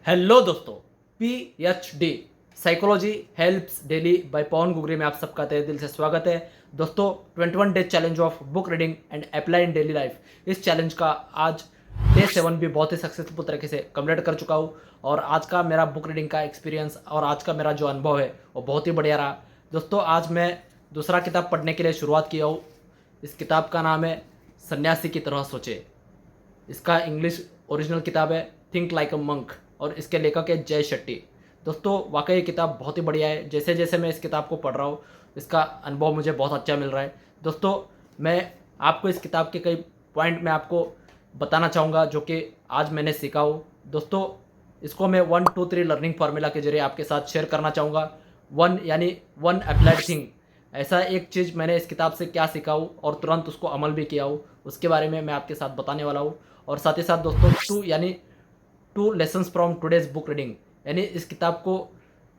Hello दोस्तों, PhD psychology helps daily by Pawan Gugri में आप सबका तहे दिल से स्वागत है। दोस्तों, 21 days challenge of book reading and apply in daily life, इस चैलेंज का आज डे 7 भी बहुत ही सक्सेसफुल तरीके से कंप्लीट कर चुका हूँ। और आज का मेरा बुक रीडिंग का एक्सपीरियंस और आज का मेरा जो अनुभव है वो बहुत ही बढ़िया रहा। दोस्तों, आज मैं दूसरा किताब पढ़ने के लिए शुरुआत किया हूँ। इस किताब का नाम है सन्यासी की तरह सोचे। इसका इंग्लिश ओरिजिनल किताब है थिंक लाइक अ मंक और इसके लेखक है जय शेट्टी। दोस्तों, वाकई ये किताब बहुत ही बढ़िया है। जैसे जैसे मैं इस किताब को पढ़ रहा हूँ, इसका अनुभव मुझे बहुत अच्छा मिल रहा है। दोस्तों, मैं आपको इस किताब के कई पॉइंट मैं आपको बताना चाहूँगा जो कि आज मैंने सीखा हूँ। दोस्तों, इसको मैं 1 2 3 लर्निंग फार्मूला के जरिए आपके साथ शेयर करना चाहूँगा। 1 यानी 1 अप्लाइड थिंग, ऐसा एक चीज़ मैंने इस किताब से क्या सीखा हूँ और तुरंत उसको अमल भी किया हूँ, उसके बारे में मैं आपके साथ बताने वाला हूँ। और साथ ही साथ दोस्तों, 2 यानी 2 lessons from today's book reading, यानी इस किताब को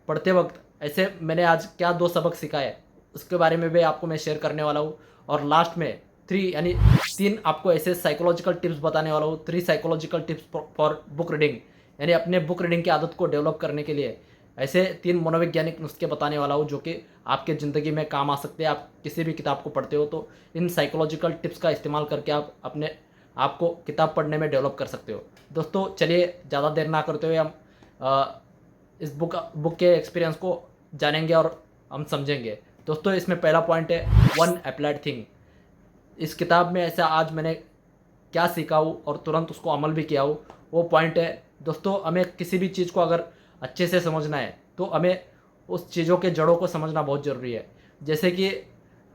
पढ़ते वक्त ऐसे मैंने आज क्या 2 सबक सीखा है, उसके बारे में भी आपको मैं शेयर करने वाला हूँ। और लास्ट में 3 यानी 3 आपको ऐसे साइकोलॉजिकल टिप्स बताने वाला हूँ। 3 psychological tips for book reading, यानी अपने बुक रीडिंग की आदत को डेवलप करने के लिए ऐसे 3 मनोवैज्ञानिक नुस्खे बताने वाला हूँ जो कि आपके ज़िंदगी में काम आ सकते हैं। आप किसी भी किताब को पढ़ते हो तो इन साइकोलॉजिकल टिप्स का इस्तेमाल करके आप अपने आपको किताब पढ़ने में डेवलप कर सकते हो। दोस्तों, चलिए ज़्यादा देर ना करते हुए हम इस बुक के एक्सपीरियंस को जानेंगे और हम समझेंगे। दोस्तों, इसमें पहला पॉइंट है 1 अप्लाइड थिंग। इस किताब में ऐसा आज मैंने क्या सीखा हूँ और तुरंत उसको अमल भी किया हूँ, वो पॉइंट है दोस्तों, हमें किसी भी चीज़ को अगर अच्छे से समझना है तो हमें उस चीज़ों के जड़ों को समझना बहुत ज़रूरी है। जैसे कि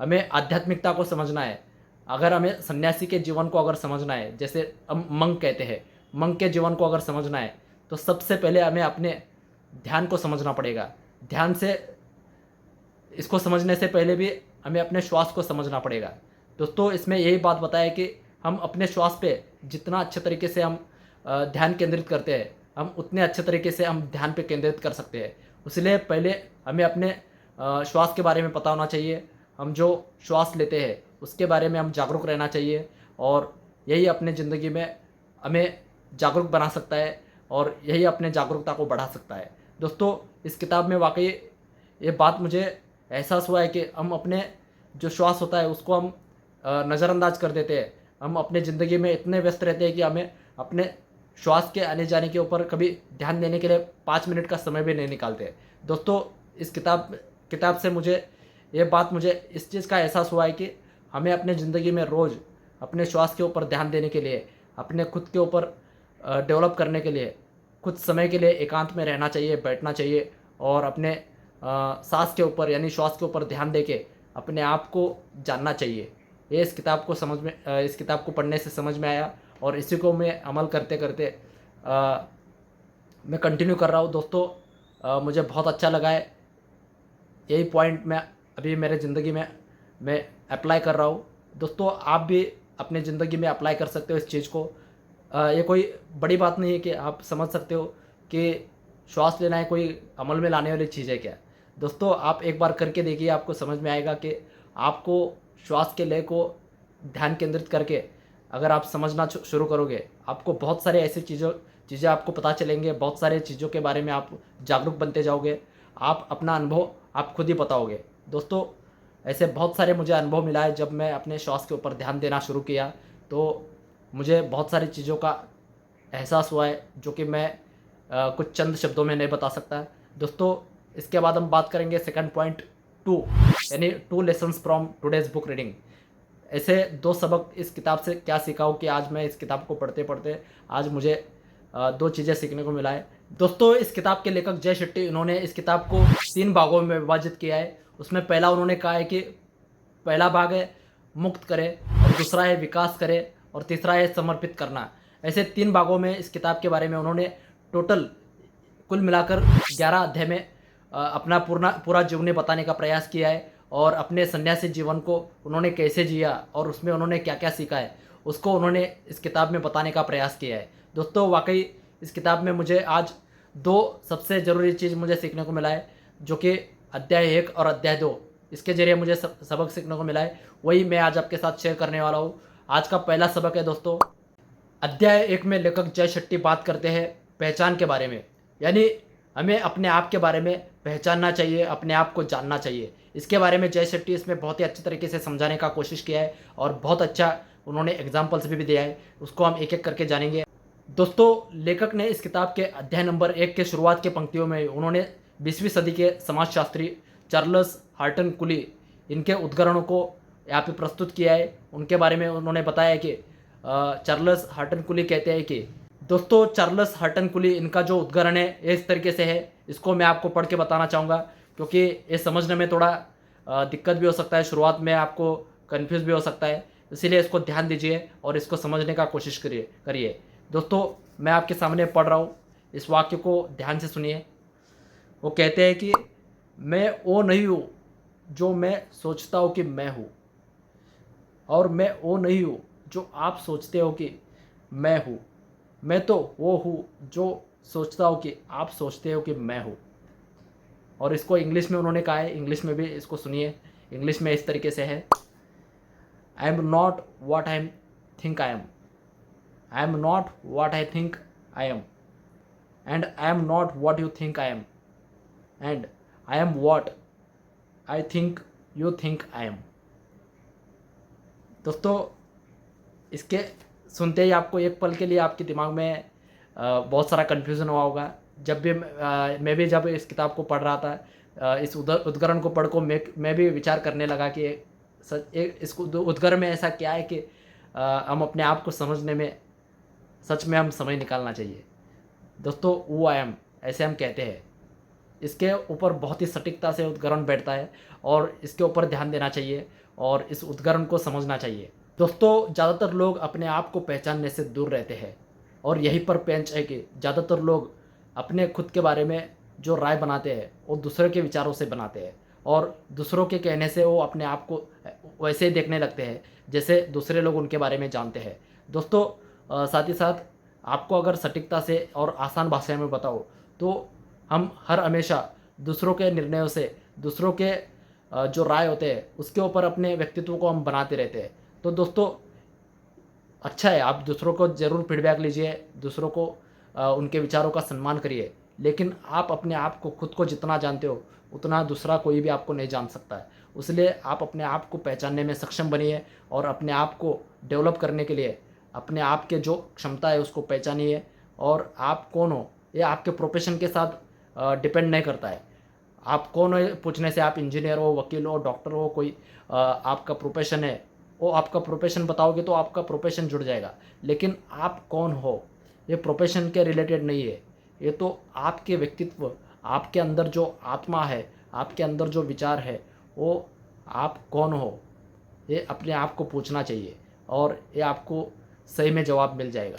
हमें आध्यात्मिकता को समझना है, अगर हमें सन्यासी के जीवन को अगर समझना है, जैसे हम मंक कहते हैं, मंक के जीवन को अगर समझना है तो सबसे पहले हमें अपने ध्यान को समझना पड़ेगा। ध्यान से इसको समझने से पहले भी हमें अपने श्वास को समझना पड़ेगा। दोस्तों, इसमें यही बात बताया कि हम अपने श्वास पे जितना अच्छे तरीके से हम ध्यान केंद्रित करते हैं, हम उतने अच्छे तरीके से हम ध्यान पे केंद्रित कर सकते हैं। इसलिए पहले हमें अपने श्वास के बारे में पता होना चाहिए। हम जो श्वास लेते हैं उसके बारे में हम जागरूक रहना चाहिए और यही अपने ज़िंदगी में हमें जागरूक बना सकता है और यही अपने जागरूकता को बढ़ा सकता है। दोस्तों, इस किताब में वाकई ये बात मुझे एहसास हुआ है कि हम अपने जो श्वास होता है उसको हम नज़रअंदाज कर देते हैं। हम अपने ज़िंदगी में इतने व्यस्त रहते हैं कि हमें अपने श्वास के आने जाने के ऊपर कभी ध्यान देने के लिए 5 मिनट का समय भी नहीं निकालते। दोस्तों, इस किताब से मुझे इस चीज़ का एहसास हुआ है कि हमें अपने ज़िंदगी में रोज़ अपने श्वास के ऊपर ध्यान देने के लिए, अपने खुद के ऊपर डेवलप करने के लिए कुछ समय के लिए एकांत में रहना चाहिए, बैठना चाहिए और अपने सांस के ऊपर यानी श्वास के ऊपर ध्यान देके अपने आप को जानना चाहिए। ये इस किताब को पढ़ने से समझ में आया और इसी को मैं अमल करते करते मैं कंटिन्यू कर रहा हूँ। दोस्तों, मुझे बहुत अच्छा लगा है। यही पॉइंट मैं अभी मेरे ज़िंदगी में मैं अप्लाई कर रहा हूँ। दोस्तों, आप भी अपने ज़िंदगी में अप्लाई कर सकते हो इस चीज़ को। ये कोई बड़ी बात नहीं है कि आप समझ सकते हो कि श्वास लेना है कोई अमल में लाने वाली चीज़ है क्या। दोस्तों, आप एक बार करके देखिए, आपको समझ में आएगा कि आपको श्वास के लय को ध्यान केंद्रित करके अगर आप समझना शुरू करोगे, आपको बहुत सारे ऐसी चीज़ें आपको पता चलेंगे, बहुत सारे चीज़ों के बारे में आप जागरूक बनते जाओगे। आप अपना अनुभव आप खुद ही बताओगे। दोस्तों, ऐसे बहुत सारे मुझे अनुभव मिला है जब मैं अपने श्वास के ऊपर ध्यान देना शुरू किया, तो मुझे बहुत सारी चीज़ों का एहसास हुआ है जो कि मैं कुछ चंद शब्दों में नहीं बता सकता। दोस्तों, इसके बाद हम बात करेंगे सेकंड पॉइंट 2 यानी 2 lessons from today's book reading. ऐसे 2 सबक इस किताब से क्या सीखा हूँ कि आज मैं इस किताब को पढ़ते पढ़ते आज मुझे 2 चीज़ें सीखने को मिला है। दोस्तों, इस किताब के लेखक जय शेट्टी, इन्होंने इस किताब को 3 भागों में विभाजित किया है। उसमें पहला उन्होंने कहा है कि पहला भाग है मुक्त करे और दूसरा है विकास करे और तीसरा है समर्पित करना। ऐसे 3 भागों में इस किताब के बारे में उन्होंने टोटल कुल मिलाकर 11 अध्याय में अपना पूरा जीवनी बताने का प्रयास किया है और अपने सन्यासी जीवन को उन्होंने कैसे जिया और उसमें उन्होंने क्या क्या सीखा है उसको उन्होंने इस किताब में बताने का प्रयास किया है। दोस्तों, वाकई इस किताब में मुझे आज 2 सबसे ज़रूरी चीज़ मुझे सीखने को मिला है जो कि अध्याय 1 और अध्याय 2, इसके ज़रिए मुझे सबक सीखने को मिला है, वही मैं आज आपके साथ शेयर करने वाला हूँ। आज का पहला सबक है दोस्तों, अध्याय 1 में लेखक जय शेट्टी बात करते हैं पहचान के बारे में। यानी हमें अपने आप के बारे में पहचानना चाहिए, अपने आप को जानना चाहिए। इसके बारे में जय शेट्टी इसमें बहुत ही अच्छी तरीके से समझाने का कोशिश किया है और बहुत अच्छा उन्होंने एग्जाम्पल्स भी दिया है। उसको हम एक एक करके जानेंगे। दोस्तों, लेखक ने इस किताब के अध्याय नंबर 1 के शुरुआत के पंक्तियों में उन्होंने 20वीं सदी के समाजशास्त्री चार्ल्स हार्टन कुली इनके उद्धरणों को यहाँ पे प्रस्तुत किया है। उनके बारे में उन्होंने बताया कि चार्ल्स हार्टन कुली कहते हैं कि दोस्तों, चार्ल्स हार्टन कुली इनका जो उद्धरण है इस तरीके से है। इसको मैं आपको पढ़ के बताना चाहूँगा क्योंकि ये समझने में थोड़ा दिक्कत भी हो सकता है, शुरुआत में आपको कन्फ्यूज़ भी हो सकता है, इसीलिए इसको ध्यान दीजिए और इसको समझने का कोशिश करिए। दोस्तों, मैं आपके सामने पढ़ रहा हूँ, इस वाक्य को ध्यान से सुनिए। वो कहते हैं कि मैं वो नहीं हूँ जो मैं सोचता हूँ कि मैं हूँ, और मैं वो नहीं हूँ जो आप सोचते हो कि मैं हूँ। मैं तो वो हूँ जो सोचता हूँ कि आप सोचते हो कि मैं हूँ। और इसको इंग्लिश में उन्होंने कहा है, इंग्लिश में भी इसको सुनिए। इंग्लिश में इस तरीके से है, I am not what I think I am, I am not what I think I am, and I am not what you think I am, and I am what I think you think I am. दोस्तों, इसके सुनते ही आपको एक पल के लिए आपके दिमाग में बहुत सारा कन्फ्यूज़न हुआ होगा। जब भी मैं भी जब इस किताब को पढ़ रहा था, इस उद्धरण को पढ़ को मैं भी विचार करने लगा कि इस उद्धरण में ऐसा क्या है कि हम अपने आप को समझने में सच में हम समय निकालना चाहिए। दोस्तों, वो आई एम ऐसे हम कहते हैं, इसके ऊपर बहुत ही सटीकता से उद्धरण बैठता है और इसके ऊपर ध्यान देना चाहिए और इस उद्धरण को समझना चाहिए। दोस्तों, ज़्यादातर लोग अपने आप को पहचानने से दूर रहते हैं और यहीं पर पेंच है कि ज़्यादातर लोग अपने खुद के बारे में जो राय बनाते हैं वो दूसरे के विचारों से बनाते हैं और दूसरों के कहने से वो अपने आप को वैसे ही देखने लगते हैं जैसे दूसरे लोग उनके बारे में जानते हैं। दोस्तों, साथ ही साथ आपको अगर सटीकता से और आसान भाषा में बताओ तो हम हर हमेशा दूसरों के निर्णयों से, दूसरों के जो राय होते हैं उसके ऊपर अपने व्यक्तित्व को हम बनाते रहते हैं। तो दोस्तों, अच्छा है, आप दूसरों को ज़रूर फीडबैक लीजिए, दूसरों को उनके विचारों का सम्मान करिए, लेकिन आप अपने आप को खुद को जितना जानते हो उतना दूसरा कोई भी आपको नहीं जान सकता है। इसलिए आप अपने आप को पहचानने में सक्षम बनिए और अपने आप को डेवलप करने के लिए अपने आप के जो क्षमता है उसको पहचानिए। और आप कौन हो ये आपके प्रोफेशन के साथ डिपेंड नहीं करता है। आप कौन हो पूछने से आप इंजीनियर हो, वकील हो, डॉक्टर हो, कोई आपका प्रोफेशन है, वो आपका प्रोफेशन बताओगे तो आपका प्रोफेशन जुड़ जाएगा। लेकिन आप कौन हो ये प्रोफेशन के रिलेटेड नहीं है, ये तो आपके व्यक्तित्व, आपके अंदर जो आत्मा है, आपके अंदर जो विचार है, वो आप कौन हो ये अपने आप को पूछना चाहिए और ये आपको सही में जवाब मिल जाएगा।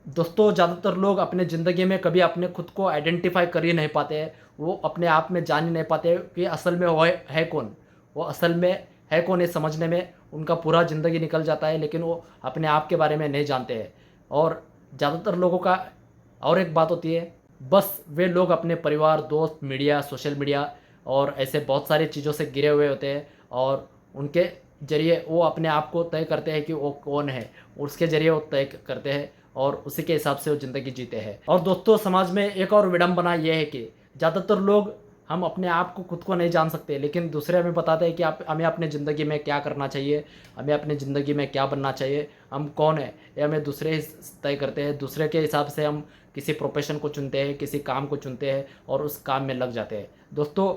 दोस्तों, ज़्यादातर लोग अपने ज़िंदगी में कभी अपने खुद को आइडेंटिफाई कर ही नहीं पाते हैं। वो अपने आप में जान ही नहीं पाते कि असल में वो है कौन, वो असल में है कौन, ये समझने में उनका पूरा ज़िंदगी निकल जाता है, लेकिन वो अपने आप के बारे में नहीं जानते हैं। और ज़्यादातर लोगों का और एक बात होती है, बस वे लोग अपने परिवार, दोस्त, मीडिया, सोशल मीडिया और ऐसे बहुत सारी चीज़ों से घिरे हुए होते हैं और उनके ज़रिए वो अपने आप को तय करते हैं कि वो कौन है, उसके ज़रिए वो तय करते हैं और उसी के हिसाब से वो ज़िंदगी जीते हैं। और दोस्तों, समाज में एक और विडंबना ये है कि ज़्यादातर लोग हम अपने आप को खुद को नहीं जान सकते, लेकिन दूसरे हमें बताते हैं कि आप हमें अपनी ज़िंदगी में क्या करना चाहिए, हमें अपनी ज़िंदगी में क्या बनना चाहिए, हम कौन है ये हमें दूसरे ही तय करते हैं। दूसरे के हिसाब से हम किसी प्रोफेशन को चुनते हैं, किसी काम को चुनते हैं और उस काम में लग जाते हैं। दोस्तों,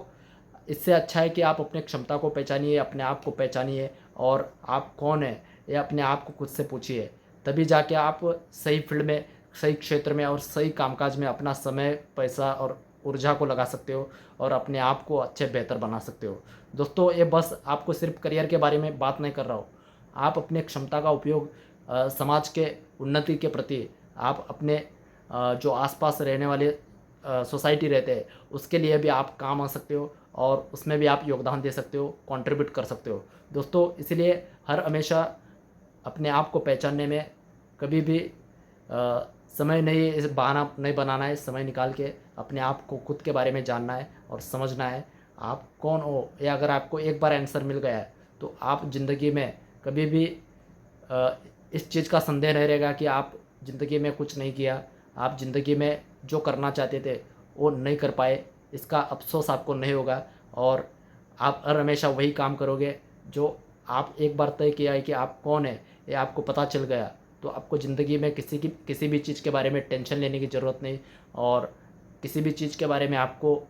इससे अच्छा है कि आप अपने क्षमता को पहचानिए, अपने आप को पहचानिए और आप कौन है ये अपने आप को खुद से पूछिए। तभी जाके आप सही फील्ड में, सही क्षेत्र में और सही कामकाज में अपना समय, पैसा और ऊर्जा को लगा सकते हो और अपने आप को अच्छे बेहतर बना सकते हो। दोस्तों, ये बस आपको सिर्फ करियर के बारे में बात नहीं कर रहा हूँ, आप अपने क्षमता का उपयोग समाज के उन्नति के प्रति, आप अपने जो आसपास रहने वाले सोसाइटी रहते हैं उसके लिए भी आप काम आ सकते हो और उसमें भी आप योगदान दे सकते हो, कंट्रीब्यूट कर सकते हो। दोस्तों, इसलिए हर हमेशा अपने आप को पहचानने में कभी भी समय नहीं, इस बहाना नहीं बनाना है। समय निकाल के अपने आप को खुद के बारे में जानना है और समझना है आप कौन हो। या अगर आपको एक बार आंसर मिल गया है तो आप ज़िंदगी में कभी भी इस चीज़ का संदेह नहीं रहेगा कि आप ज़िंदगी में कुछ नहीं किया। आप ज़िंदगी में जो करना चाहते थे वो नहीं कर पाए, इसका अफ़सोस आपको नहीं होगा। और आप हर हमेशा वही काम करोगे जो आप एक बार तय किया है कि आप कौन है, ये आपको पता चल गया, तो आपको ज़िंदगी में किसी भी चीज़ के बारे में टेंशन लेने की ज़रूरत नहीं, और किसी भी चीज़ के बारे में आपको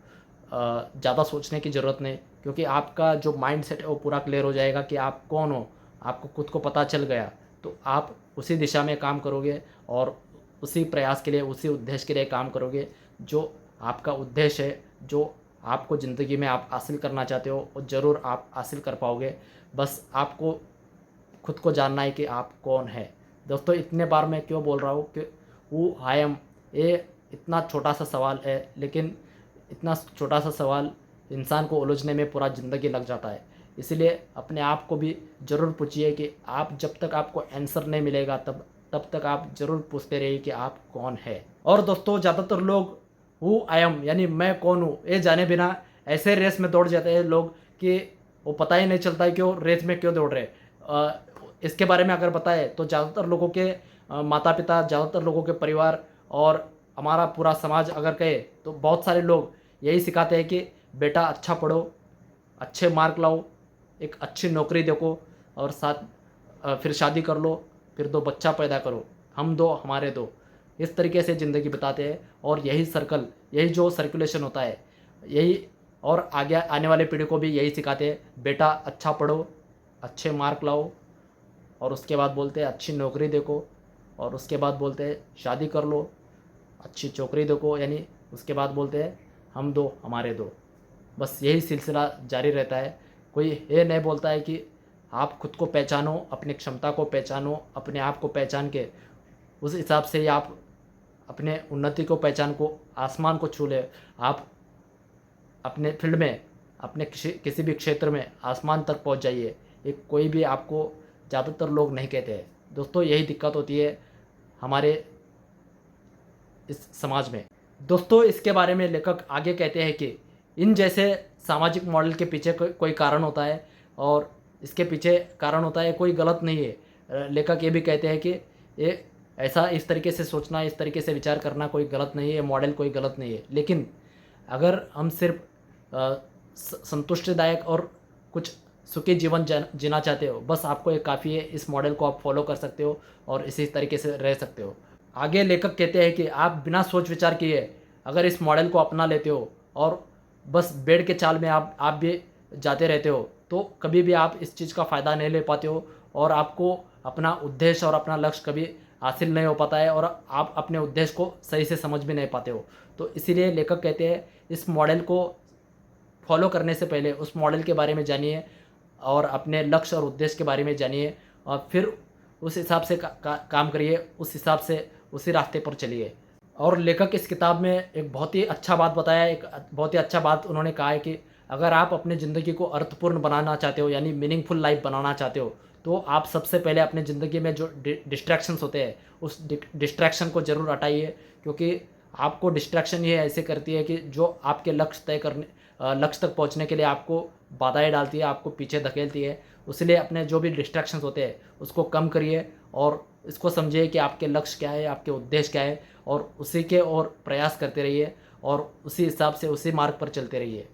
ज़्यादा सोचने की ज़रूरत नहीं, क्योंकि आपका जो माइंडसेट है वो पूरा क्लियर हो जाएगा कि आप कौन हो, आपको खुद को पता चल गया। तो आप उसी दिशा में काम करोगे और उसी प्रयास के लिए, उसी उद्देश्य के लिए काम करोगे जो आपका उद्देश्य है, जो आपको ज़िंदगी में आप हासिल करना चाहते हो, और ज़रूर आप हासिल कर पाओगे। बस आपको खुद को जानना है कि आप कौन है। दोस्तों, इतने बार मैं क्यों बोल रहा हूँ कि हू आई एम, ये इतना छोटा सा सवाल है, लेकिन इतना छोटा सा सवाल इंसान को उलझने में पूरा ज़िंदगी लग जाता है। इसीलिए अपने आप को भी ज़रूर पूछिए कि आप, जब तक आपको आंसर नहीं मिलेगा तब तक आप ज़रूर पूछते रहिए कि आप कौन है। और दोस्तों, ज़्यादातर लोग हु आई एम यानी मैं कौन हूँ ये जाने बिना ऐसे रेस में दौड़ जाते हैं लोग कि वो पता ही नहीं चलता है कि वो रेस में क्यों दौड़ रहे हैं। इसके बारे में अगर बताए तो ज़्यादातर लोगों के माता पिता, ज़्यादातर लोगों के परिवार और हमारा पूरा समाज अगर कहे तो बहुत सारे लोग यही सिखाते हैं कि बेटा अच्छा पढ़ो, अच्छे मार्क लाओ, एक अच्छी नौकरी देखो, और साथ फिर शादी कर लो, फिर 2 बच्चा पैदा करो, हम दो हमारे दो। इस तरीके से ज़िंदगी बिताते हैं, और यही सर्कल, यही जो सर्कुलेशन होता है, यही, और आगे आने वाले पीढ़ी को भी यही सिखाते हैं, बेटा अच्छा पढ़ो, अच्छे मार्क लाओ, और उसके बाद बोलते हैं अच्छी नौकरी देखो, और उसके बाद बोलते हैं शादी कर लो, अच्छी छोकरी देखो, यानी उसके बाद बोलते हैं हम दो हमारे दो। बस यही सिलसिला जारी रहता है। कोई ये नहीं बोलता है कि आप खुद को पहचानो, अपनी क्षमता को पहचानो, अपने आप को पहचान के उस हिसाब से ही आप अपने उन्नति को पहचान को, आसमान को छू ले। आप अपने फील्ड में, अपने किसी भी क्षेत्र में आसमान तक पहुंच जाइए। ये कोई भी आपको, ज़्यादातर लोग नहीं कहते हैं। दोस्तों, यही दिक्कत होती है हमारे इस समाज में। दोस्तों, इसके बारे में लेखक आगे कहते हैं कि इन जैसे सामाजिक मॉडल के पीछे कोई कारण होता है, और इसके पीछे कारण होता है, कोई गलत नहीं है। लेखक ये भी कहते हैं कि ये ऐसा, इस तरीके से सोचना, इस तरीके से विचार करना कोई गलत नहीं है, मॉडल कोई गलत नहीं है। लेकिन अगर हम सिर्फ संतुष्टिदायक और कुछ सुखी जीवन जीना चाहते हो, बस आपको ये काफ़ी है। इस मॉडल को आप फॉलो कर सकते हो और इसी तरीके से रह सकते हो। आगे लेखक कहते हैं कि आप बिना सोच विचार किए अगर इस मॉडल को अपना लेते हो और बस बेड़ के चाल में आप भी जाते रहते हो, तो कभी भी आप इस चीज़ का फ़ायदा नहीं ले पाते हो, और आपको अपना उद्देश्य और अपना लक्ष्य कभी हासिल नहीं हो पाता है, और आप अपने उद्देश्य को सही से समझ भी नहीं पाते हो। तो इसीलिए लेखक कहते हैं इस मॉडल को फॉलो करने से पहले उस मॉडल के बारे में जानिए, और अपने लक्ष्य और उद्देश्य के बारे में जानिए, और फिर उस हिसाब से काम करिए, उस हिसाब से उसी रास्ते पर चलिए। और लेखक इस किताब में एक बहुत ही अच्छा बात बताया, एक बहुत ही अच्छा बात उन्होंने कहा है कि अगर आप अपनी ज़िंदगी को अर्थपूर्ण बनाना चाहते हो, यानी मीनिंगफुल लाइफ बनाना चाहते हो, तो आप सबसे पहले अपनी ज़िंदगी में जो डिस्ट्रैक्शंस होते हैं उस डिस्ट्रैक्शन को ज़रूर हटाइए, क्योंकि आपको डिस्ट्रैक्शन ये ऐसे करती है कि जो आपके लक्ष्य तक पहुंचने के लिए आपको बाधाएं डालती है, आपको पीछे धकेलती है। इसलिए अपने जो भी डिस्ट्रैक्शंस होते हैं उसको कम करिए, और इसको समझिए कि आपके लक्ष्य क्या है, आपके उद्देश्य क्या है, और उसी के और प्रयास करते रहिए, और उसी हिसाब से उसी मार्ग पर चलते रहिए।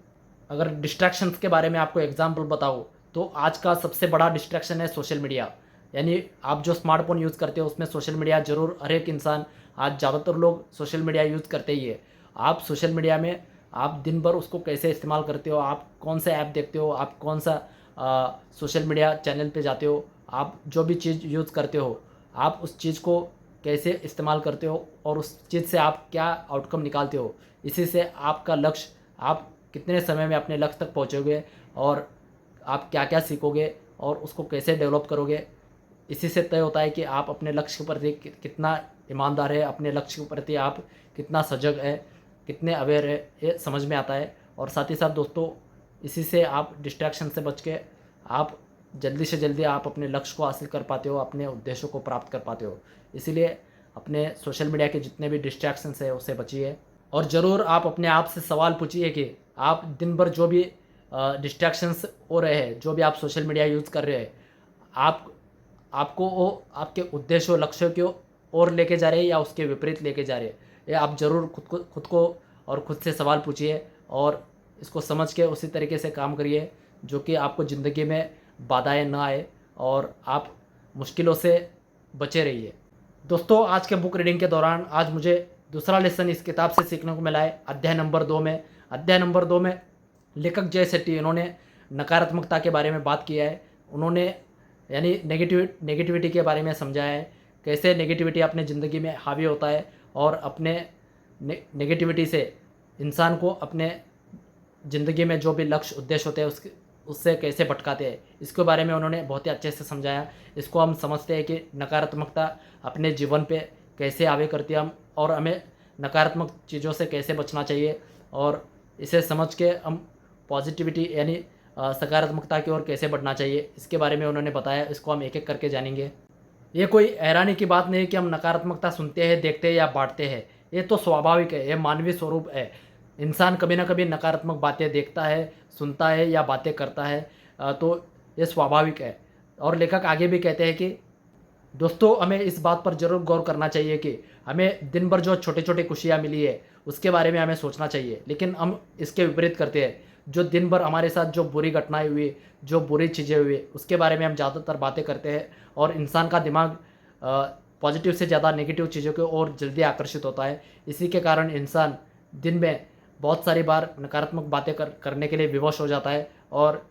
अगर डिस्ट्रैक्शंस के बारे में आपको एग्जांपल बताऊँ तो आज का सबसे बड़ा डिस्ट्रैक्शन है सोशल मीडिया। यानी आप जो स्मार्टफोन यूज़ करते हो उसमें सोशल मीडिया ज़रूर, हर एक इंसान, आज ज़्यादातर लोग सोशल मीडिया यूज़ करते ही है। आप सोशल मीडिया में आप दिन भर उसको कैसे इस्तेमाल करते हो, आप कौन सा ऐप देखते हो, आप कौन सा सोशल मीडिया चैनल पे जाते हो, आप जो भी चीज़ यूज़ करते हो, आप उस चीज़ को कैसे इस्तेमाल करते हो, और उस चीज़ से आप क्या आउटकम निकालते हो, इसी से आपका लक्ष्य, आप कितने समय में अपने लक्ष्य तक पहुँचोगे, और आप क्या क्या सीखोगे और उसको कैसे डेवलप करोगे, इसी से तय होता है कि आप अपने लक्ष्य के प्रति कितना ईमानदार है, अपने लक्ष्य के प्रति आप कितना सजग है, कितने अवेयर है, ये समझ में आता है। और साथ ही साथ दोस्तों, इसी से आप डिस्ट्रैक्शन से बच के आप जल्दी से जल्दी आप अपने लक्ष्य को हासिल कर पाते हो, अपने उद्देश्यों को प्राप्त कर पाते हो। इसीलिए अपने सोशल मीडिया के जितने भी डिस्ट्रैक्शंस है उससे बचिए, और ज़रूर आप अपने आप से सवाल पूछिए कि आप दिन भर जो भी डिस्ट्रैक्शंस हो रहे हैं, जो भी आप सोशल मीडिया यूज़ कर रहे हैं, आपको वो आपके उद्देश्य और लक्ष्यों की ओर लेके जा रहे हैं या उसके विपरीत लेके जा रहे हैं। ये आप ज़रूर खुद को और खुद से सवाल पूछिए और इसको समझ के उसी तरीके से काम करिए जो कि आपको ज़िंदगी में बाधाएं ना आए और आप मुश्किलों से बचे रहिए। दोस्तों, आज के बुक रीडिंग के दौरान आज मुझे दूसरा लेसन इस किताब से सीखने को मिला है। अध्याय नंबर 2 में लेखक जय सेट्टी इन्होंने नकारात्मकता के बारे में बात किया है। उन्होंने यानी नेगेटिविटी के बारे में समझाया है, कैसे नेगेटिविटी अपने ज़िंदगी में हावी होता है और अपने नेगेटिविटी से इंसान को अपने ज़िंदगी में जो भी लक्ष्य उद्देश्य होते हैं उससे कैसे भटकाते हैं, इसके बारे में उन्होंने बहुत ही अच्छे से समझाया। इसको हम समझते हैं कि नकारात्मकता अपने जीवन पे कैसे आवे करती है और हमें नकारात्मक चीज़ों से कैसे बचना चाहिए और इसे समझ के हम पॉजिटिविटी यानी सकारात्मकता की ओर कैसे बढ़ना चाहिए, इसके बारे में उन्होंने बताया। इसको हम एक एक करके जानेंगे। ये कोई हैरानी की बात नहीं है कि हम नकारात्मकता सुनते हैं, देखते हैं या बांटते हैं। ये तो स्वाभाविक है, ये मानवीय स्वरूप है। इंसान कभी ना कभी नकारात्मक बातें देखता है, सुनता है या बातें करता है, तो ये स्वाभाविक है। और लेखक आगे भी कहते हैं कि दोस्तों, हमें इस बात पर ज़रूर गौर करना चाहिए कि हमें दिन भर जो छोटे छोटे खुशियाँ मिली है उसके बारे में हमें सोचना चाहिए, लेकिन हम इसके विपरीत करते हैं। जो दिन भर हमारे साथ जो बुरी घटनाएं हुई, जो बुरी चीज़ें हुई, उसके बारे में हम ज़्यादातर बातें करते हैं और इंसान का दिमाग पॉजिटिव से ज़्यादा नेगेटिव चीज़ों की ओर जल्दी आकर्षित होता है। इसी के कारण इंसान दिन में बहुत सारी बार नकारात्मक बातें करने के लिए विवश हो जाता है और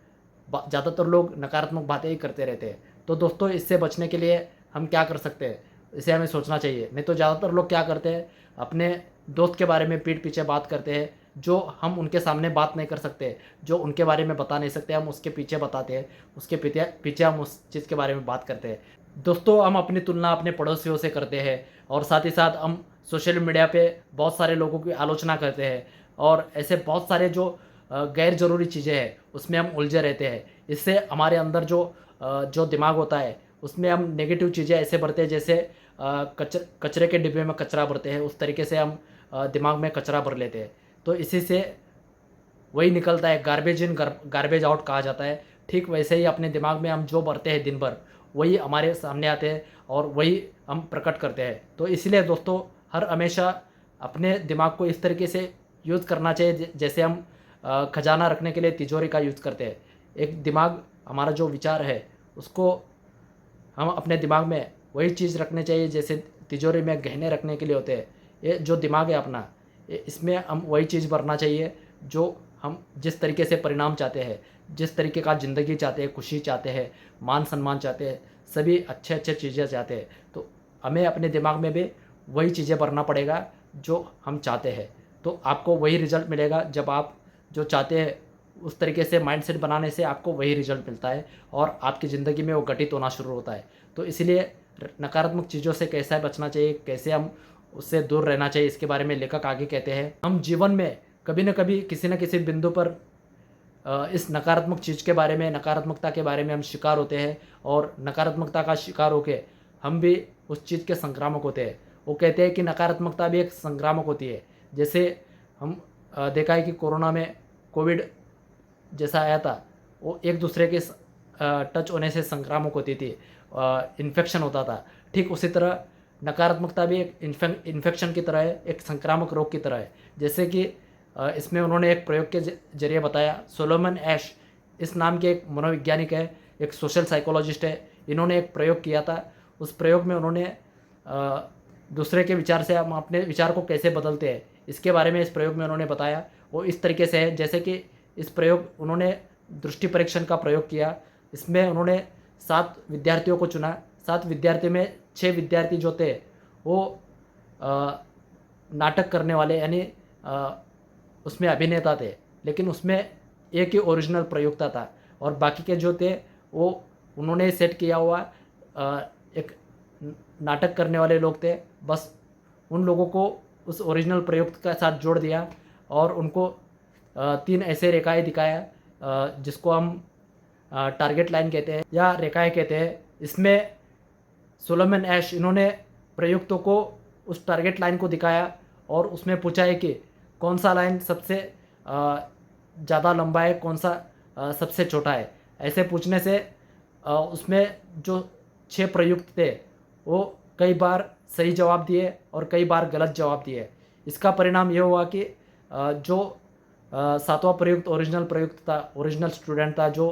ज़्यादातर लोग नकारात्मक बातें ही करते रहते हैं। तो दोस्तों, इससे बचने के लिए हम क्या कर सकते हैं, इसे हमें सोचना चाहिए। नहीं तो ज़्यादातर लोग क्या करते हैं, अपने दोस्त के बारे में पीठ पीछे बात करते हैं, जो हम उनके सामने बात नहीं कर सकते, जो उनके बारे में बता नहीं सकते, हम उसके पीछे बताते हैं, उसके पीछे हम उस चीज़ के बारे में बात करते हैं। दोस्तों, हम अपनी तुलना अपने पड़ोसियों से करते हैं और साथ ही साथ हम सोशल मीडिया पे बहुत सारे लोगों की आलोचना करते हैं और ऐसे बहुत सारे जो गैर ज़रूरी चीज़ें हैं उसमें हम उलझे रहते हैं। इससे हमारे अंदर जो दिमाग होता है उसमें हम नेगेटिव चीज़ें ऐसे भरते हैं जैसे कचरे के डिब्बे में कचरा भरते हैं, उस तरीके से हम दिमाग में कचरा भर लेते हैं। तो इसी से वही निकलता है, गार्बेज इन गार्बेज आउट कहा जाता है। ठीक वैसे ही अपने दिमाग में हम जो भरते हैं दिन भर, वही हमारे सामने आते हैं और वही हम प्रकट करते हैं। तो इसलिए दोस्तों, हर हमेशा अपने दिमाग को इस तरीके से यूज़ करना चाहिए जैसे हम खजाना रखने के लिए तिजोरी का यूज़ करते हैं। एक दिमाग, हमारा जो विचार है उसको हम अपने दिमाग में वही चीज़ रखने चाहिए जैसे तिजोरी में गहने रखने के लिए होते हैं। ये जो दिमाग है अपना, इसमें हम वही चीज़ भरना चाहिए जो हम जिस तरीके से परिणाम चाहते हैं, जिस तरीके का ज़िंदगी चाहते हैं, खुशी चाहते हैं, मान सम्मान चाहते हैं, सभी अच्छे अच्छे चीज़ें चाहते हैं। तो हमें अपने दिमाग में भी वही चीज़ें भरना पड़ेगा जो हम चाहते हैं। तो आपको वही रिज़ल्ट मिलेगा। जब आप जो चाहते हैं उस तरीके से माइंडसेट बनाने से आपको वही रिज़ल्ट मिलता है और आपकी ज़िंदगी में वो घटित होना शुरू होता है। तो इसलिए नकारात्मक चीज़ों से कैसे बचना चाहिए, कैसे हम उससे दूर रहना चाहिए, इसके बारे में लेखक आगे कहते हैं। हम जीवन में कभी न कभी किसी न किसी बिंदु पर इस नकारात्मक चीज़ के बारे में, नकारात्मकता के बारे में हम शिकार होते हैं और नकारात्मकता का शिकार होकर हम भी उस चीज़ के संक्रामक होते हैं। वो कहते हैं कि नकारात्मकता भी एक संक्रामक होती है। जैसे हम देखा है कि कोरोना में कोविड जैसा आया था, वो एक दूसरे के टच होने से संक्रामक होती थी, इन्फेक्शन होता था। ठीक उसी तरह नकारात्मकता भी एक इन्फेक्शन की तरह है, एक संक्रामक रोग की तरह है। जैसे कि इसमें उन्होंने एक प्रयोग के जरिए बताया। सोलोमन एश इस नाम के एक मनोवैज्ञानिक है, एक सोशल साइकोलॉजिस्ट है। इन्होंने एक प्रयोग किया था। उस प्रयोग में उन्होंने दूसरे के विचार से हम अपने विचार को कैसे बदलते हैं, इसके बारे में इस प्रयोग में उन्होंने बताया। वो इस तरीके से है जैसे कि इस प्रयोग उन्होंने दृष्टि परीक्षण का प्रयोग किया। इसमें उन्होंने 7 विद्यार्थियों को चुना। 7 विद्यार्थी में 6 विद्यार्थी जो थे वो नाटक करने वाले यानी उसमें अभिनेता थे, लेकिन उसमें एक ही ओरिजिनल प्रयोक्ता था और बाकी के जो थे वो उन्होंने सेट किया हुआ एक नाटक करने वाले लोग थे। बस उन लोगों को उस ओरिजिनल प्रयुक्त के साथ जोड़ दिया और उनको 3 ऐसे रेखाएं दिखाया जिसको हम टारगेट लाइन कहते हैं या रेखाएं कहते हैं। इसमें सोलोमन एश इन्होंने प्रयुक्तों को उस टारगेट लाइन को दिखाया और उसमें पूछा है कि कौन सा लाइन सबसे ज़्यादा लंबा है, कौन सा सबसे छोटा है। ऐसे पूछने से उसमें जो 6 प्रयुक्त थे वो कई बार सही जवाब दिए और कई बार गलत जवाब दिए। इसका परिणाम ये हुआ कि जो सातवां प्रयुक्त ओरिजिनल प्रयुक्त था, ओरिजिनल स्टूडेंट था, जो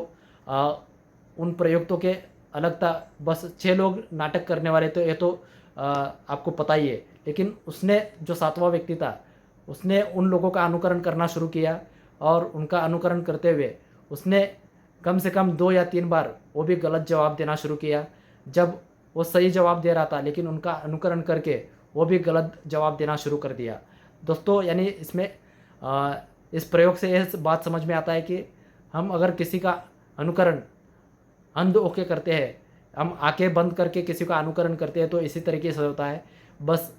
उन प्रयुक्तों के अलग था, बस 6 लोग नाटक करने वाले थे, ये तो आपको पता ही है। लेकिन उसने जो सातवां व्यक्ति था, उसने उन लोगों का अनुकरण करना शुरू किया और उनका अनुकरण करते हुए उसने कम से कम 2 या 3 बार वो भी गलत जवाब देना शुरू किया। जब वो सही जवाब दे रहा था लेकिन उनका अनुकरण करके वो भी गलत जवाब देना शुरू कर दिया। दोस्तों, यानी इसमें इस प्रयोग से यह बात समझ में आता है कि हम अगर किसी का अनुकरण अंध होके करते हैं, हम आंखें बंद करके किसी का अनुकरण करते हैं, तो इसी तरीके से होता है। बस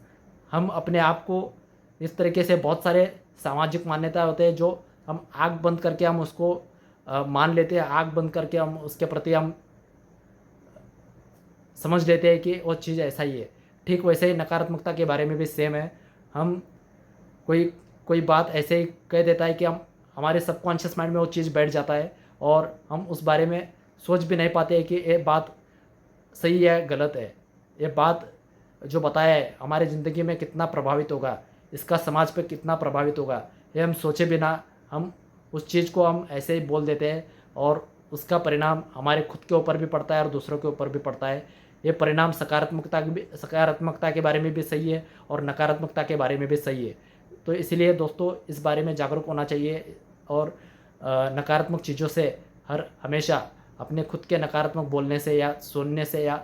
हम अपने आप को इस तरीके से बहुत सारे सामाजिक मान्यता होते हैं जो हम आँख बंद करके हम उसको मान लेते हैं, आँख बंद करके हम उसके प्रति हम समझ लेते हैं कि वो चीज़ ऐसा ही है। ठीक वैसे ही नकारात्मकता के बारे में भी सेम है। हम कोई कोई बात ऐसे ही कह देता है कि हम हमारे सबकॉन्शियस माइंड में वो चीज़ बैठ जाता है और हम उस बारे में सोच भी नहीं पाते हैं कि ये बात सही है गलत है। ये बात जो बताया है हमारी ज़िंदगी में कितना प्रभावित होगा, इसका समाज पे कितना प्रभावित होगा, ये हम सोचे बिना हम उस चीज़ को हम ऐसे ही बोल देते हैं और उसका परिणाम हमारे खुद के ऊपर भी पड़ता है और दूसरों के ऊपर भी पड़ता है। ये परिणाम सकारात्मकता के बारे में भी सही है और नकारात्मकता के बारे में भी सही है। तो इसीलिए दोस्तों, इस बारे में जागरूक होना चाहिए और नकारात्मक चीज़ों से हमेशा अपने खुद के नकारात्मक बोलने से या सुनने से या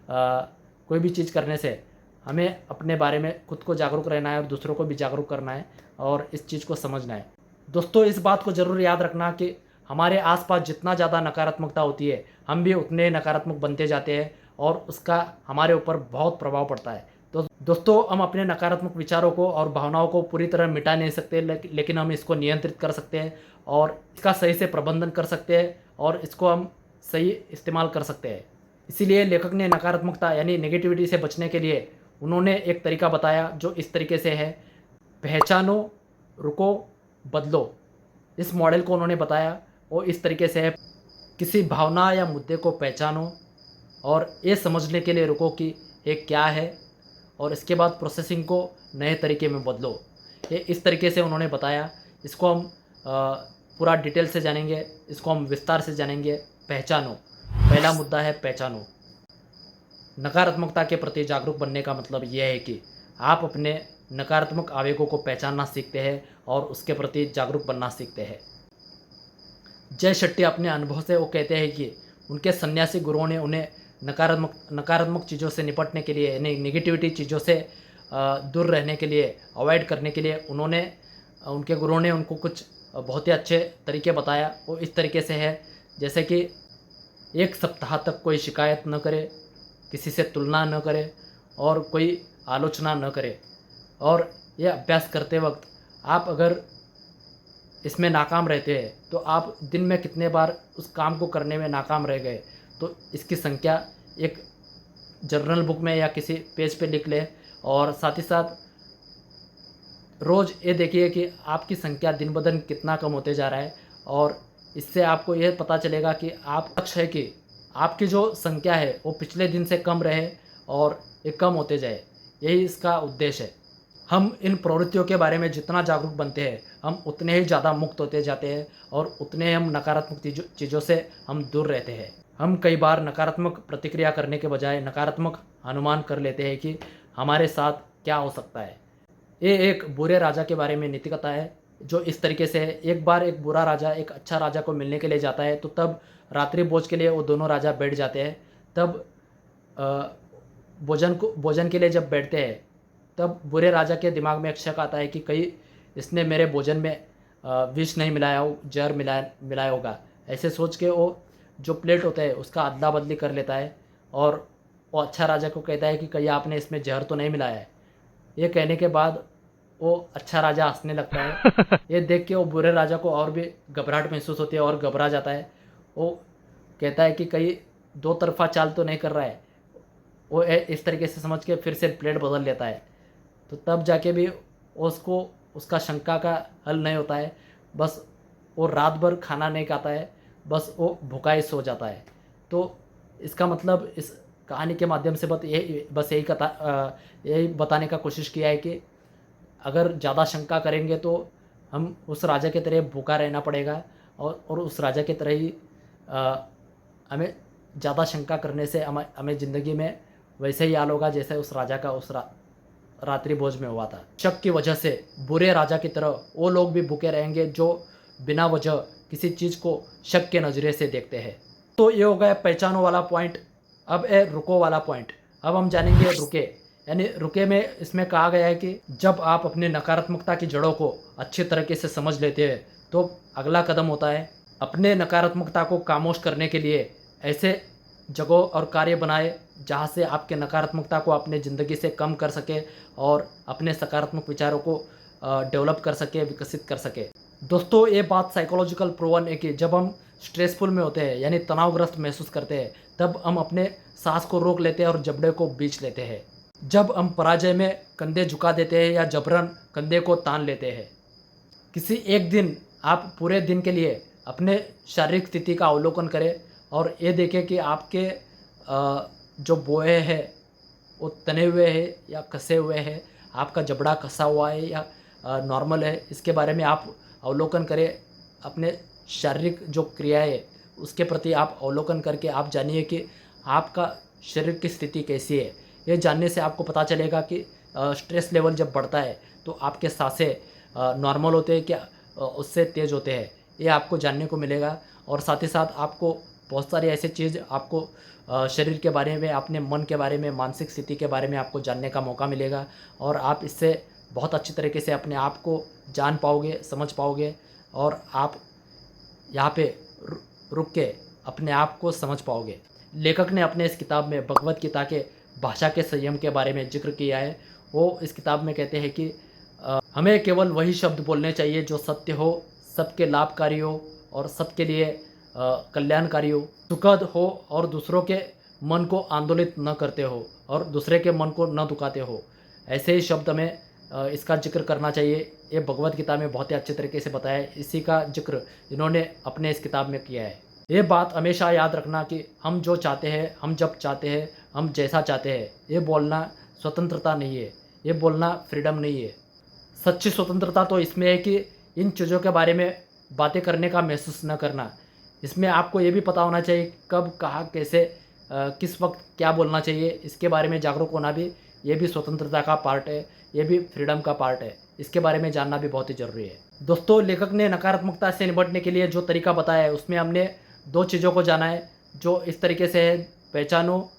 कोई भी चीज़ करने से हमें अपने बारे में खुद को जागरूक रहना है और दूसरों को भी जागरूक करना है और इस चीज़ को समझना है। दोस्तों, इस बात को ज़रूर याद रखना कि हमारे आसपास जितना ज़्यादा नकारात्मकता होती है, हम भी उतने नकारात्मक बनते जाते हैं और उसका हमारे ऊपर बहुत प्रभाव पड़ता है। तो दोस्तों, हम अपने नकारात्मक विचारों को और भावनाओं को पूरी तरह मिटा नहीं सकते, लेकिन हम इसको नियंत्रित कर सकते हैं और इसका सही से प्रबंधन कर सकते हैं और इसको हम सही इस्तेमाल कर सकते हैं। इसीलिए लेखक ने नकारात्मकता यानी नेगेटिविटी से बचने के लिए उन्होंने एक तरीका बताया जो इस तरीके से है: पहचानो, रुको, बदलो। इस मॉडल को उन्होंने बताया वो इस तरीके से है: किसी भावना या मुद्दे को पहचानो और ये समझने के लिए रुको कि ये क्या है और इसके बाद प्रोसेसिंग को नए तरीके में बदलो। ये इस तरीके से उन्होंने बताया। इसको हम पूरा डिटेल से जानेंगे, इसको हम विस्तार से जानेंगे। पहचानो, पहला मुद्दा है पहचानो। नकारात्मकता के प्रति जागरूक बनने का मतलब यह है कि आप अपने नकारात्मक आवेगों को पहचानना सीखते हैं और उसके प्रति जागरूक बनना सीखते हैं। जय शेट्टी अपने अनुभव से वो कहते हैं कि उनके सन्यासी गुरुओं ने उन्हें नकारात्मक चीज़ों से निपटने के लिए, यानी नेगेटिविटी चीज़ों से दूर रहने के लिए, अवॉइड करने के लिए उनके गुरुओं ने उनको कुछ बहुत ही अच्छे तरीके बताया। वो इस तरीके से है जैसे कि 1 सप्ताह तक कोई शिकायत न करे, किसी से तुलना न करे और कोई आलोचना न करे। और यह अभ्यास करते वक्त आप अगर इसमें नाकाम रहते हैं तो आप दिन में कितने बार उस काम को करने में नाकाम रह गए, तो इसकी संख्या एक जर्नल बुक में या किसी पेज पे लिख लें और साथ ही साथ रोज़ ये देखिए कि आपकी संख्या दिन ब दिन कितना कम होते जा रहा है। और इससे आपको यह पता चलेगा कि आप लक्ष्य है कि आपकी जो संख्या है वो पिछले दिन से कम रहे और ये कम होते जाए। यही इसका उद्देश्य है। हम इन प्रवृत्तियों के बारे में जितना जागरूक बनते हैं, हम उतने ही ज़्यादा मुक्त होते जाते हैं और उतने हम नकारात्मक चीज़ों से हम दूर रहते हैं। हम कई बार नकारात्मक प्रतिक्रिया करने के बजाय नकारात्मक अनुमान कर लेते हैं कि हमारे साथ क्या हो सकता है। ये एक बुरे राजा के बारे में नीति कथा है जो इस तरीके से है। एक बार एक बुरा राजा एक अच्छा राजा को मिलने के लिए जाता है, तो तब रात्रि भोज के लिए वो दोनों राजा बैठ जाते हैं। तब भोजन के लिए जब बैठते हैं, तब बुरे राजा के दिमाग में एक शक आता है कि कहीं इसने मेरे भोजन में विष नहीं मिलाया हो, जहर मिलाया होगा। ऐसे सोच के वो जो प्लेट होता है उसका अदला बदली कर लेता है और वो अच्छा राजा को कहता है कि कहीं आपने इसमें जहर तो नहीं मिलाया है। ये कहने के बाद वो अच्छा राजा हंसने लगता है। ये देख के वो बुरे राजा को और भी घबराहट महसूस होती है और घबरा जाता है। वो कहता है कि कहीं 2 तरफा चाल तो नहीं कर रहा है। वो इस तरीके से समझ के फिर से प्लेट बदल लेता है। तो तब जाके भी उसको उसका शंका का हल नहीं होता है। बस वो रात भर खाना नहीं खाता है, बस वो भूखा ही सो जाता है। तो इसका मतलब इस कहानी के माध्यम से यही यही बताने का कोशिश किया है कि अगर ज़्यादा शंका करेंगे तो हम उस राजा की तरह भूखा रहना पड़ेगा, और उस राजा की तरह ही हमें ज़्यादा शंका करने से हमें ज़िंदगी में वैसे ही हाल होगा जैसे उस राजा का उस रात्रि भोज में हुआ था। शक की वजह से बुरे राजा की तरह वो लोग भी भूखे रहेंगे जो बिना वजह किसी चीज़ को शक के नज़रिए से देखते हैं। तो ये हो गया पहचानो वाला पॉइंट। अब है रुको वाला पॉइंट। अब हम जानेंगे रुके, यानी रुके में इसमें कहा गया है कि जब आप अपनी नकारात्मकता की जड़ों को अच्छी तरीके से समझ लेते हैं तो अगला कदम होता है अपने नकारात्मकता को खामोश करने के लिए ऐसे जगह और कार्य बनाए जहाँ से आपके नकारात्मकता को अपने ज़िंदगी से कम कर सके और अपने सकारात्मक विचारों को डेवलप कर सके, विकसित कर सके। दोस्तों, ये बात साइकोलॉजिकल प्रूवन है कि जब हम स्ट्रेसफुल में होते हैं यानी तनावग्रस्त महसूस करते हैं तब हम अपने सांस को रोक लेते हैं और जबड़े को बींच लेते हैं। जब हम पराजय में कंधे झुका देते हैं या जबरन कंधे को तान लेते हैं। किसी एक दिन आप पूरे दिन के लिए अपने शारीरिक स्थिति का अवलोकन करें और ये देखें कि आपके जो बोए हैं वो तने हुए हैं या कसे हुए हैं, आपका जबड़ा कसा हुआ है या नॉर्मल है, इसके बारे में आप अवलोकन करें। अपने शारीरिक जो क्रियाएं है उसके प्रति आप अवलोकन करके आप जानिए कि आपका शरीर की स्थिति कैसी है। ये जानने से आपको पता चलेगा कि स्ट्रेस लेवल जब बढ़ता है तो आपके सांसें नॉर्मल होते हैं क्या उससे तेज़ होते हैं, ये आपको जानने को मिलेगा। और साथ ही साथ आपको बहुत सारी ऐसी चीज़ आपको शरीर के बारे में, अपने मन के बारे में, मानसिक स्थिति के बारे में आपको जानने का मौका मिलेगा और आप इससे बहुत अच्छी तरीके से अपने आप को जान पाओगे, समझ पाओगे और आप यहाँ पे रुक के अपने आप को समझ पाओगे। लेखक ने अपने इस किताब में भगवत गीता के भाषा के संयम के बारे में जिक्र किया है। वो इस किताब में कहते हैं कि हमें केवल वही शब्द बोलने चाहिए जो सत्य हो, सबके लाभकारी हो और सबके लिए कल्याणकारी हो, सुखद हो और दूसरों के मन को आंदोलित न करते हो और दूसरे के मन को न दुखाते हो। ऐसे ही शब्द में इसका जिक्र करना चाहिए। ये भगवत गीता में बहुत ही अच्छे तरीके से बताया है। इसी का जिक्र इन्होंने अपने इस किताब में किया है। ये बात हमेशा याद रखना कि हम जो चाहते हैं, हम जब चाहते हैं, हम जैसा चाहते हैं, ये बोलना स्वतंत्रता नहीं है, ये बोलना फ्रीडम नहीं है। सच्ची स्वतंत्रता तो इसमें है कि इन चीज़ों के बारे में बातें करने का महसूस न करना। इसमें आपको ये भी पता होना चाहिए कब, कहाँ, कैसे, किस वक्त क्या बोलना चाहिए, इसके बारे में जागरूक होना भी ये भी स्वतंत्रता का पार्ट है, ये भी फ्रीडम का पार्ट है। इसके बारे में जानना भी बहुत ही ज़रूरी है। दोस्तों, लेखक ने नकारात्मकता से निपटने के लिए जो तरीका बताया है उसमें हमने 2 चीज़ों को जाना है जो इस तरीके से है, पहचानो,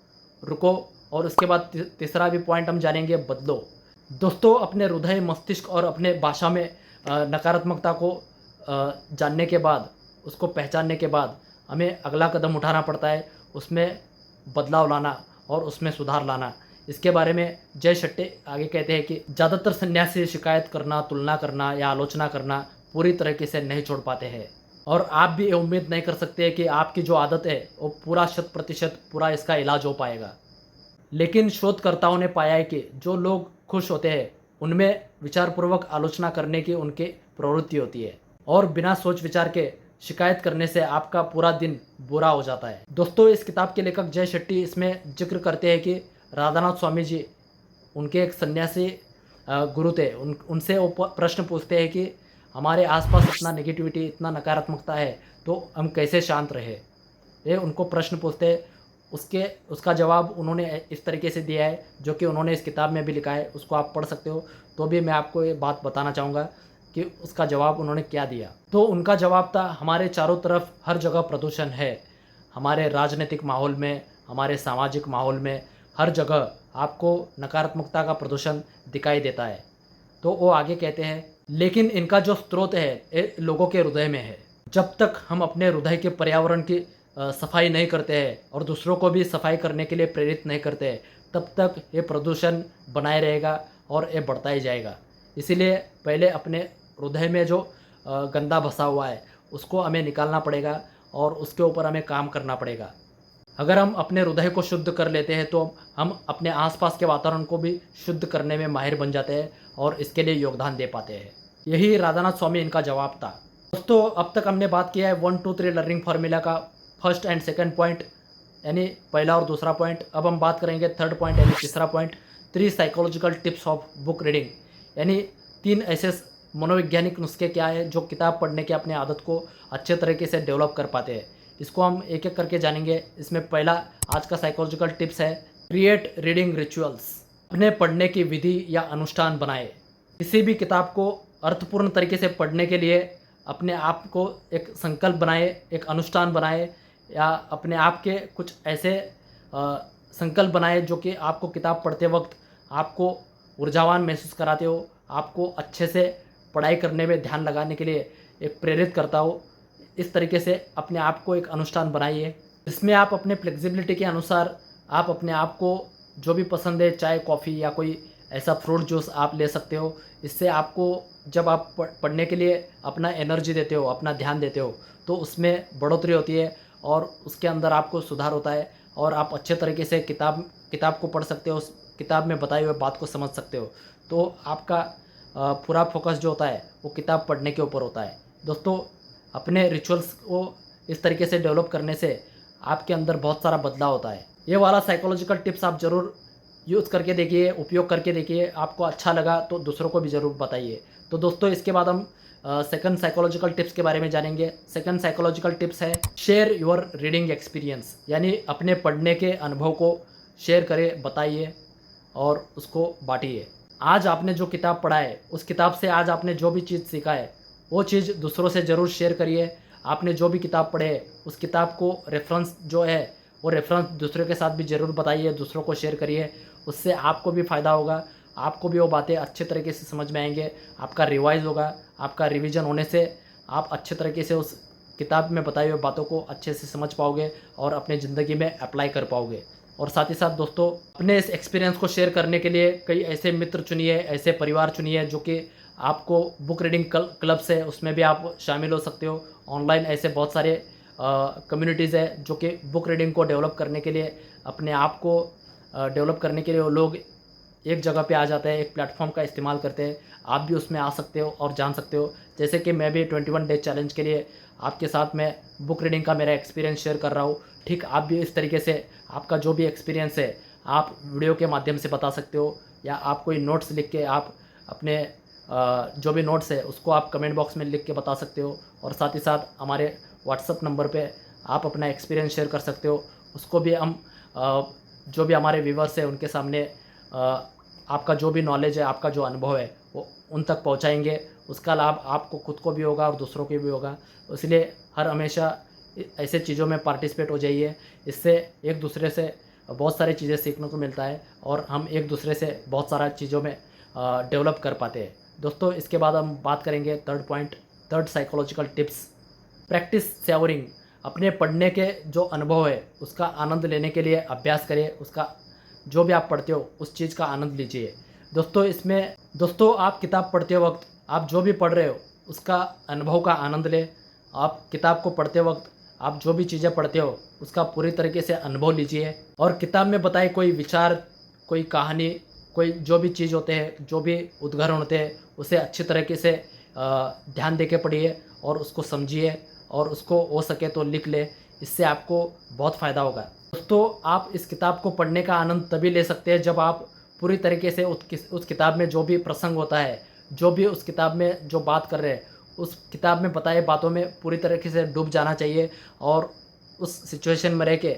रुको और उसके बाद तीसरा भी पॉइंट हम जानेंगे, बदलो। दोस्तों, अपने हृदय, मस्तिष्क और अपने भाषा में नकारात्मकता को जानने के बाद, उसको पहचानने के बाद हमें अगला कदम उठाना पड़ता है, उसमें बदलाव लाना और उसमें सुधार लाना। इसके बारे में जय शेट्टी आगे कहते हैं कि ज़्यादातर सन्यासी शिकायत करना, तुलना करना या आलोचना करना पूरी तरीके से नहीं छोड़ पाते हैं और आप भी ये उम्मीद नहीं कर सकते कि आपकी जो आदत है वो पूरा 100% पूरा इसका इलाज हो पाएगा। लेकिन शोधकर्ताओं ने पाया है कि जो लोग खुश होते हैं उनमें विचारपूर्वक आलोचना करने की उनकी प्रवृत्ति होती है और बिना सोच विचार के शिकायत करने से आपका पूरा दिन बुरा हो जाता है। दोस्तों, इस किताब के लेखक जय शेट्टी इसमें जिक्र करते हैं कि राधानाथ स्वामी जी, उनके एक सन्यासी गुरु थे, उनसे वो प्रश्न पूछते हैं कि हमारे आसपास इतना नेगेटिविटी, इतना नकारात्मकता है तो हम कैसे शांत रहे। ये उनको प्रश्न पूछते हैं। उसका जवाब उन्होंने इस तरीके से दिया है जो कि उन्होंने इस किताब में भी लिखा है, उसको आप पढ़ सकते हो। तो भी मैं आपको ये बात बताना चाहूँगा कि उसका जवाब उन्होंने क्या दिया। तो उनका जवाब था, हमारे चारों तरफ हर जगह प्रदूषण है। हमारे राजनीतिक माहौल में, हमारे सामाजिक माहौल में, हर जगह आपको नकारात्मकता का प्रदूषण दिखाई देता है। तो वो आगे कहते हैं, लेकिन इनका जो स्रोत है ये लोगों के हृदय में है। जब तक हम अपने हृदय के पर्यावरण की सफाई नहीं करते हैं और दूसरों को भी सफाई करने के लिए प्रेरित नहीं करते हैं, तब तक ये प्रदूषण बनाए रहेगा और ये बढ़ता ही जाएगा। इसीलिए पहले अपने हृदय में जो गंदा बसा हुआ है उसको हमें निकालना पड़ेगा और उसके ऊपर हमें काम करना पड़ेगा। अगर हम अपने हृदय को शुद्ध कर लेते हैं तो हम अपने आसपास के वातावरण को भी शुद्ध करने में माहिर बन जाते हैं और इसके लिए योगदान दे पाते हैं। यही राधानाथ स्वामी इनका जवाब था। दोस्तों, अब तक हमने बात किया है 1 2 3 लर्निंग फार्मूला का फर्स्ट एंड सेकंड पॉइंट, यानी पहला और दूसरा पॉइंट। अब हम बात करेंगे थर्ड पॉइंट यानी तीसरा point, 3 psychological tips of book reading, यानी 3 ऐसे मनोवैज्ञानिक नुस्खे क्या है जो किताब पढ़ने की अपनी आदत को अच्छे तरीके से डेवलप कर पाते हैं। इसको हम एक एक करके जानेंगे। इसमें पहला आज का साइकोलॉजिकल टिप्स है, क्रिएट रीडिंग रिचुअल्स। अपने पढ़ने की विधि या अनुष्ठान बनाए। किसी भी किताब को अर्थपूर्ण तरीके से पढ़ने के लिए अपने आप को एक संकल्प बनाए, एक अनुष्ठान बनाए, या अपने आप के कुछ ऐसे संकल्प बनाए जो कि आपको किताब पढ़ते वक्त आपको ऊर्जावान महसूस कराते हो, आपको अच्छे से पढ़ाई करने में ध्यान लगाने के लिए एक प्रेरित करता हो। इस तरीके से अपने आप को एक अनुष्ठान बनाइए। इसमें आप अपने फ्लेक्सिबिलिटी के अनुसार आप अपने आप को जो भी पसंद है, चाय, कॉफ़ी या कोई ऐसा फ्रूट जूस आप ले सकते हो। इससे आपको जब आप पढ़ने के लिए अपना एनर्जी देते हो, अपना ध्यान देते हो, तो उसमें बढ़ोतरी होती है और उसके अंदर आपको सुधार होता है और आप अच्छे तरीके से किताब को पढ़ सकते हो, उस किताब में बताई हुई बात को समझ सकते हो। तो आपका पूरा फोकस जो होता है वो किताब पढ़ने के ऊपर होता है। दोस्तों, अपने रिचुअल्स को इस तरीके से डेवलप करने से आपके अंदर बहुत सारा बदलाव होता है। ये वाला साइकोलॉजिकल टिप्स आप ज़रूर यूज़ करके देखिए, उपयोग करके देखिए। आपको अच्छा लगा तो दूसरों को भी ज़रूर बताइए। तो दोस्तों, इसके बाद हम सेकंड साइकोलॉजिकल टिप्स के बारे में जानेंगे। सेकंड साइकोलॉजिकल टिप्स है, शेयर योर रीडिंग एक्सपीरियंस। यानी अपने पढ़ने के अनुभव को शेयर करें, बताइए और उसको बांटिए। आज आपने जो किताब पढ़ा है, उस किताब से आज आपने जो भी चीज़ सीखा है, वो चीज़ दूसरों से ज़रूर शेयर करिए। आपने जो भी किताब पढ़े है, उस किताब को रेफरेंस जो है वो रेफरेंस दूसरों के साथ भी ज़रूर बताइए, दूसरों को शेयर करिए। उससे आपको भी फ़ायदा होगा, आपको भी वो बातें अच्छे तरीके से समझ में आएंगे, आपका रिवाइज़ होगा। आपका रिवीजन होने से आप अच्छे तरीके से उस किताब में बताई हुई बातों को अच्छे से समझ पाओगे और अपनी ज़िंदगी में अप्लाई कर पाओगे। और साथ ही साथ दोस्तों, अपने इस एक्सपीरियंस को शेयर करने के लिए कई ऐसे मित्र चुनिए, ऐसे परिवार चुनिए जो कि आपको बुक रीडिंग क्लब्स है, उसमें भी आप शामिल हो सकते हो। ऑनलाइन ऐसे बहुत सारे कम्युनिटीज़ है जो कि बुक रीडिंग को डेवलप करने के लिए, अपने आप को डेवलप करने के लिए वो लोग एक जगह पे आ जाते हैं, एक प्लेटफॉर्म का इस्तेमाल करते हैं। आप भी उसमें आ सकते हो और जान सकते हो। जैसे कि मैं भी 21 डेज चैलेंज के लिए आपके साथ में बुक रीडिंग का मेरा एक्सपीरियंस शेयर कर रहा हूँ। ठीक आप भी इस तरीके से आपका जो भी एक्सपीरियंस है आप वीडियो के माध्यम से बता सकते हो, या आप कोई नोट्स लिख के आप अपने जो भी नोट्स है उसको आप कमेंट बॉक्स में लिख के बता सकते हो। और साथ ही साथ हमारे व्हाट्सअप नंबर पे आप अपना एक्सपीरियंस शेयर कर सकते हो। उसको भी हम जो भी हमारे व्यूवर्स है उनके सामने आपका जो भी नॉलेज है, आपका जो अनुभव है वो उन तक पहुंचाएंगे। उसका लाभ आपको खुद को भी होगा और दूसरों को भी होगा। इसलिए हर हमेशा ऐसे चीज़ों में पार्टिसिपेट हो जाइए। इससे एक दूसरे से बहुत सारी चीज़ें सीखने को मिलता है और हम एक दूसरे से बहुत सारा चीज़ों में डेवलप कर पाते हैं। दोस्तों, इसके बाद हम बात करेंगे third point, third psychological tips, practice savouring. अपने पढ़ने के जो अनुभव है उसका आनंद लेने के लिए अभ्यास करिए। उसका जो भी आप पढ़ते हो उस चीज़ का आनंद लीजिए। दोस्तों, आप किताब पढ़ते वक्त आप जो भी पढ़ रहे हो उसका अनुभव का आनंद लें। आप किताब को पढ़ते वक्त आप जो भी चीज़ें पढ़ते हो उसका पूरी तरीके से अनुभव लीजिए। और किताब में बताए कोई विचार, कोई कहानी, कोई जो भी चीज़ होते हैं, जो भी उद्गारण होते हैं, उसे अच्छी तरीके से ध्यान दे के पढ़िए और उसको समझिए और उसको हो सके तो लिख ले। इससे आपको बहुत फ़ायदा होगा। दोस्तों, आप इस किताब को पढ़ने का आनंद तभी ले सकते हैं जब आप पूरी तरीके से उस किताब में जो भी प्रसंग होता है, जो भी उस किताब में जो बात कर रहे हैं, उस किताब में बताए बातों में पूरी तरीके से डूब जाना चाहिए और उस सिचुएशन में रह के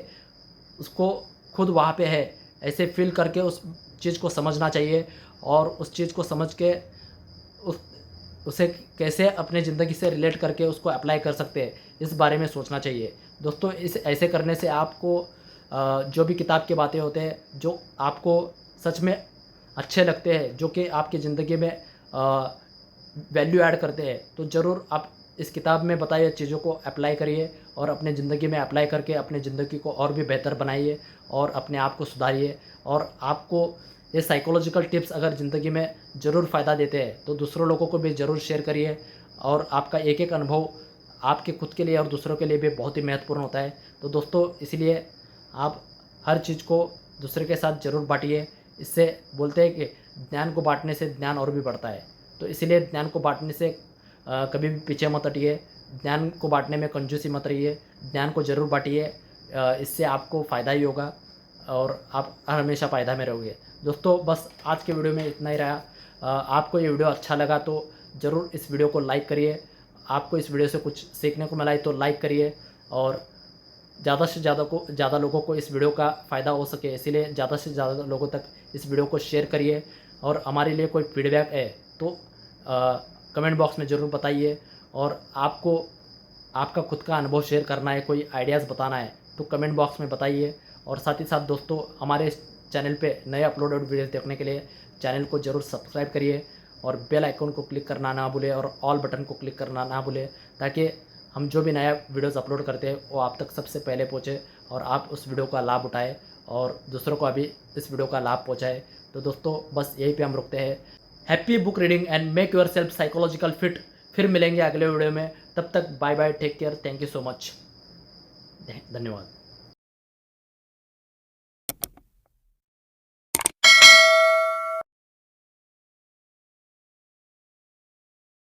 उसको खुद वहाँ पे है ऐसे फील करके उस चीज़ को समझना चाहिए और उस चीज़ को समझ के उसे कैसे अपने ज़िंदगी से रिलेट करके उसको अप्लाई कर सकते हैं, इस बारे में सोचना चाहिए। दोस्तों, इस ऐसे करने से आपको जो भी किताब की बातें होते हैं, जो आपको सच में अच्छे लगते हैं, जो कि आपकी ज़िंदगी में वैल्यू ऐड करते हैं, तो ज़रूर आप इस किताब में बताई हुई चीज़ों को अप्लाई करिए और अपने ज़िंदगी में अप्लाई करके अपनी ज़िंदगी को और भी बेहतर बनाइए और अपने आप को सुधारिए। और आपको ये साइकोलॉजिकल टिप्स अगर ज़िंदगी में ज़रूर फ़ायदा देते हैं तो दूसरों लोगों को भी ज़रूर शेयर करिए। और आपका एक एक अनुभव आपके खुद के लिए और दूसरों के लिए भी बहुत ही महत्वपूर्ण होता है। तो दोस्तों, इसलिए आप हर चीज़ को दूसरे के साथ ज़रूर बांटिए। इससे बोलते हैं कि ज्ञान को बांटने से ज्ञान और भी बढ़ता है। तो इसीलिए ज्ञान को बांटने से कभी भी पीछे मत हटिए, ज्ञान को बांटने में कंजूसी मत रहिए, ज्ञान को ज़रूर बांटिए। इससे आपको फ़ायदा ही होगा और आप हर हमेशा फ़ायदा में रहोगे। दोस्तों, बस आज के वीडियो में इतना ही रहा। आपको ये वीडियो अच्छा लगा तो ज़रूर इस वीडियो को लाइक करिए। आपको इस वीडियो से कुछ सीखने को मिला है तो लाइक करिए, और ज़्यादा से ज़्यादा लोगों को इस वीडियो का फ़ायदा हो सके इसीलिए ज़्यादा से ज़्यादा लोगों तक इस वीडियो को शेयर करिए। और हमारे लिए कोई फीडबैक है तो कमेंट बॉक्स में ज़रूर बताइए। और आपको आपका खुद का अनुभव शेयर करना है, कोई आइडियाज़ बताना है तो कमेंट बॉक्स में बताइए। और साथ ही साथ दोस्तों, हमारे इस चैनल पे नए अपलोडेड वीडियोस देखने के लिए चैनल को ज़रूर सब्सक्राइब करिए, और बेल आइकन को क्लिक करना ना भूलें, और ऑल बटन को क्लिक करना ना भूलें, ताकि हम जो भी नया वीडियोस अपलोड करते हैं वो आप तक सबसे पहले पहुँचे और आप उस वीडियो का लाभ उठाएँ और दूसरों को भी इस वीडियो का लाभ पहुँचाएँ। तो दोस्तों, बस यहीं पे हम रुकते हैं। Happy book reading and make yourself psychological fit. फिर मिलेंगे अगले वीडियो में, तब तक bye bye, take care, thank you so much, धन्यवाद।